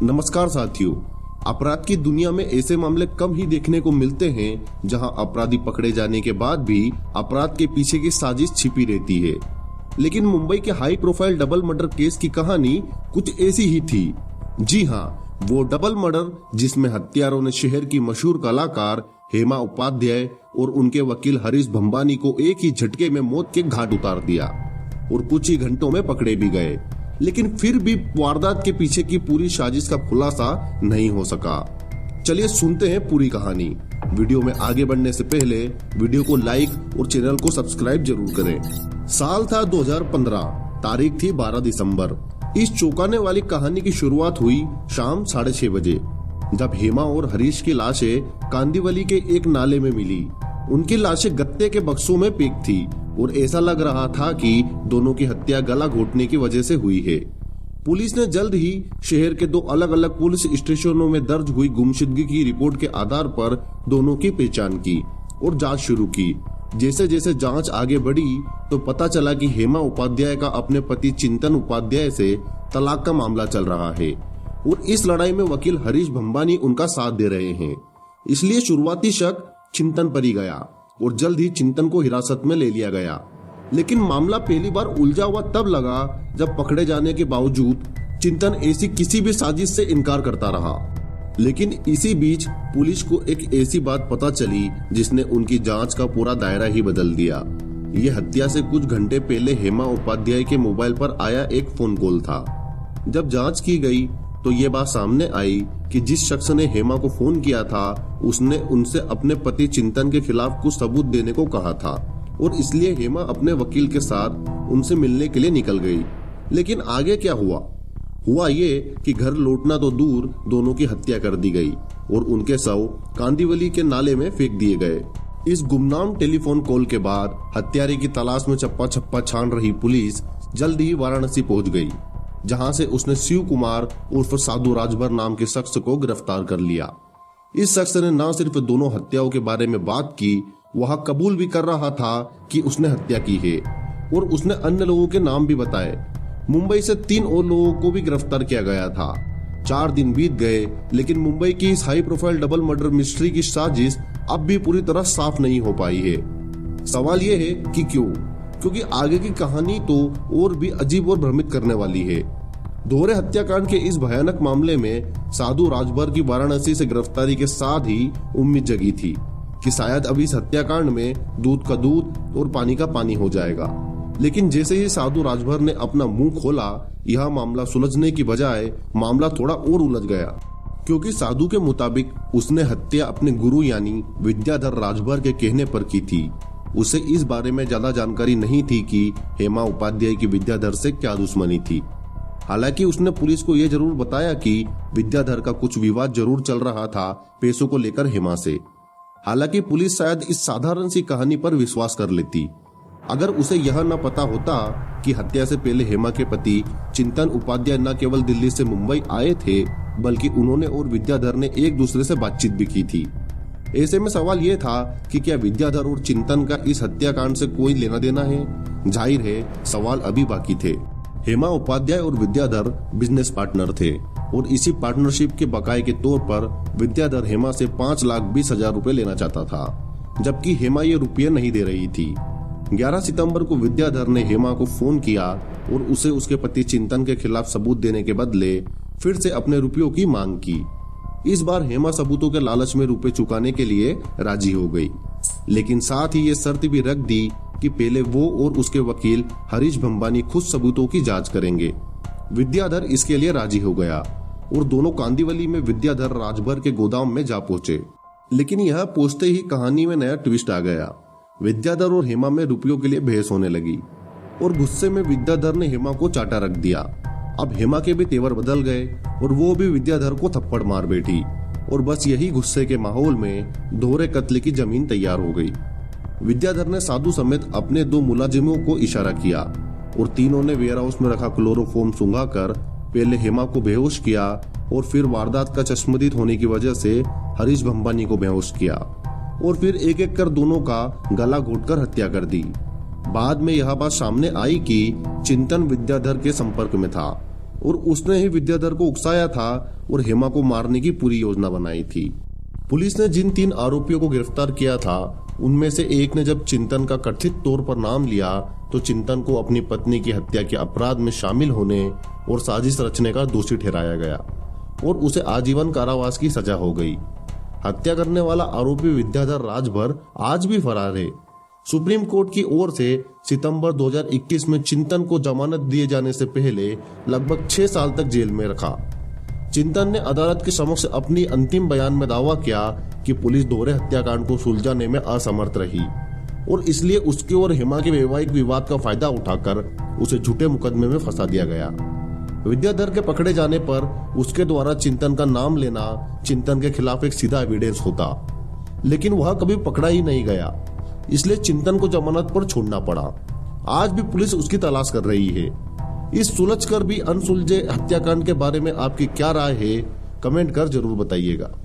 नमस्कार साथियों। अपराध की दुनिया में ऐसे मामले कम ही देखने को मिलते हैं जहां अपराधी पकड़े जाने के बाद भी अपराध के पीछे की साजिश छिपी रहती है। लेकिन मुंबई के high profile double murder case की कहानी कुछ ऐसी ही थी। जी हां, वो डबल मर्डर जिसमें हत्यारों ने शहर की मशहूर कलाकार हेमा उपाध्याय और उनके वकील हरीश भंबानी को एक ही झटके में मौत के घाट उतार दिया और कुछ ही घंटों में पकड़े भी गए। लेकिन फिर भी वारदात के पीछे की पूरी साजिश का खुलासा नहीं हो सका। चलिए सुनते हैं पूरी कहानी। वीडियो में आगे बढ़ने से पहले वीडियो को लाइक और चैनल को सब्सक्राइब जरूर करें। साल था 2015, तारीख थी 12 दिसंबर। इस चौंकाने वाली कहानी की शुरुआत हुई शाम 6:30 बजे, जब हेमा और हरीश की लाशें कांदिवली के एक नाले में मिली। उनकी लाशें गत्ते के बक्सों में पैक थी और ऐसा लग रहा था कि दोनों की हत्या गला घोटने की वजह से हुई है। पुलिस ने जल्द ही शहर के 2 अलग अलग पुलिस स्टेशनों में दर्ज हुई गुमशुदगी की रिपोर्ट के आधार पर दोनों की पहचान की और जांच शुरू की। जैसे जैसे जांच आगे बढ़ी तो पता चला कि हेमा उपाध्याय का अपने पति चिंतन उपाध्याय से तलाक का मामला चल रहा है और इस लड़ाई में वकील हरीश भंबानी उनका साथ दे रहे हैं। इसलिए शुरुआती शक चिंतन पर ही गया और जल्द ही चिंतन को हिरासत में ले लिया गया। लेकिन मामला पहली बार उलझा हुआ तब लगा जब पकड़े जाने के बावजूद चिंतन ऐसी किसी भी साजिश से इनकार करता रहा। लेकिन इसी बीच पुलिस को एक ऐसी बात पता चली जिसने उनकी जांच का पूरा दायरा ही बदल दिया। ये हत्या से कुछ घंटे पहले हेमा उपाध्याय के मोबाइल पर आया एक फोन कॉल था। जब जांच की गई तो ये बात सामने आई कि जिस शख्स ने हेमा को फोन किया था उसने उनसे अपने पति चिंतन के खिलाफ कुछ सबूत देने को कहा था और इसलिए हेमा अपने वकील के साथ उनसे मिलने के लिए निकल गई। लेकिन आगे क्या हुआ ये कि घर लौटना तो दूर, दोनों की हत्या कर दी गई और उनके शव कांदिवली के नाले में फेंक दिए गए। इस गुमनाम टेलीफोन कॉल के बाद हत्यारे की तलाश में चप्पा चप्पा छान रही पुलिस जल्द ही वाराणसी पहुंच गई, जहां से उसने शिव कुमार उर्फ साधु राजभर नाम के शख्स को गिरफ्तार कर लिया। इस शख्स ने न सिर्फ दोनों हत्याओं के बारे में बात की, वह कबूल भी कर रहा था कि उसने हत्या की है और उसने अन्य लोगों के नाम भी बताए। मुंबई से 3 और लोगों को भी गिरफ्तार किया गया था। 4 दिन बीत गए, लेकिन मुंबई की इस high profile double murder mystery की साजिश अब भी पूरी तरह साफ नहीं हो पाई है। सवाल यह है कि क्यों? क्योंकि आगे की कहानी तो और भी अजीब और भ्रमित करने वाली है। दोहरे हत्याकांड के इस भयानक मामले में साधु राजभर की वाराणसी से गिरफ्तारी के साथ ही उम्मीद जगी थी कि शायद अब इस हत्याकांड में दूध का दूध और पानी का पानी हो जाएगा। लेकिन जैसे ही साधु राजभर ने अपना मुंह खोला, यह मामला सुलझने की बजाय मामला थोड़ा और उलझ गया, क्योंकि साधु के मुताबिक उसने हत्या अपने गुरु यानी विद्याधर राजभर के कहने पर की थी। उसे इस बारे में ज्यादा जानकारी नहीं थी कि हेमा उपाध्याय की विद्याधर से क्या दुश्मनी थी। हालांकि उसने पुलिस को यह जरूर बताया कि विद्याधर का कुछ विवाद जरूर चल रहा था पैसों को लेकर हेमा से। हालांकि पुलिस शायद इस साधारण सी कहानी पर विश्वास कर लेती अगर उसे यह न पता होता कि हत्या से पहले हेमा के पति चिंतन उपाध्याय न केवल दिल्ली से मुंबई आए थे, बल्कि उन्होंने और विद्याधर ने एक दूसरे से बातचीत भी की थी। ऐसे में सवाल यह था कि क्या विद्याधर और चिंतन का इस हत्याकांड से कोई लेना देना है? जाहिर है सवाल अभी बाकी थे। हेमा उपाध्याय और विद्याधर बिजनेस पार्टनर थे और इसी पार्टनरशिप के बकाये के तौर पर विद्याधर हेमा से 5,20,000 रुपए लेना चाहता था, जबकि हेमा ये रुपये नहीं दे रही थी। 11 सितंबर को विद्याधर ने हेमा को फोन किया और उसे उसके पति चिंतन के खिलाफ सबूत देने के बदले फिर से अपने रुपयों की मांग की। इस बार हेमा सबूतों के लालच में रुपए चुकाने के लिए राजी हो गई, लेकिन साथ ही ये शर्त भी रख दी कि पहले वो और उसके वकील हरीश भंबानी खुद सबूतों की जांच करेंगे। विद्याधर इसके लिए राजी हो गया और दोनों कांदिवली में विद्याधर राजभर के गोदाम में जा पहुंचे। लेकिन यह पहुंचते ही कहानी में नया ट्विस्ट आ गया। विद्याधर और हेमा में रुपयों के लिए बहस होने लगी और गुस्से में विद्याधर ने हेमा को चाटा रख दिया। अब हेमा के भी तेवर बदल गए और वो भी विद्याधर को थप्पड़ मार बैठी और बस यही गुस्से के माहौल में दोहरे कत्ल की जमीन तैयार हो गई। विद्याधर ने साधु समेत अपने 2 मुलाजिमों को इशारा किया और तीनों ने वेयर हाउस में रखा क्लोरोफॉर्म सूंघाकर पहले हेमा को बेहोश किया और फिर वारदात का चश्मदीद होने की वजह से हरीश भंबानी को बेहोश किया और फिर एक एक कर दोनों का गला घोटकर हत्या कर दी। बाद में यह बात सामने आई कि चिंतन विद्याधर के संपर्क में था और उसने ही विद्याधर को उकसाया था और हेमा को मारने की पूरी योजना बनाई थी। पुलिस ने जिन 3 आरोपियों को गिरफ्तार किया था उनमें से एक ने जब चिंतन का कथित तौर पर नाम लिया तो चिंतन को अपनी पत्नी की हत्या के अपराध में शामिल होने और साजिश रचने का दोषी ठहराया गया और उसे आजीवन कारावास की सजा हो गई। हत्या करने वाला आरोपी विद्याधर राजभर आज भी फरार है। सुप्रीम कोर्ट की ओर से सितंबर 2021 में चिंतन को जमानत दिए जाने से पहले लगभग 6 साल तक जेल में रखा। चिंतन ने अदालत के समक्ष अपनी अंतिम बयान में दावा किया कि पुलिस दोहरे हत्याकांड को सुलझाने में असमर्थ रही और इसलिए उसके और हेमा के वैवाहिक विवाद का फायदा उठाकर उसे झूठे मुकदमे में फंसा दिया गया। विद्याधर के पकड़े जाने पर उसके द्वारा चिंतन का नाम लेना चिंतन के खिलाफ एक सीधा एविडेंस होता, लेकिन वह कभी पकड़ा ही नहीं गया, इसलिए चिंतन को जमानत पर छोड़ना पड़ा। आज भी पुलिस उसकी तलाश कर रही है। इस सुलझकर भी अनसुलझे हत्याकांड के बारे में आपकी क्या राय है, कमेंट कर जरूर बताइएगा।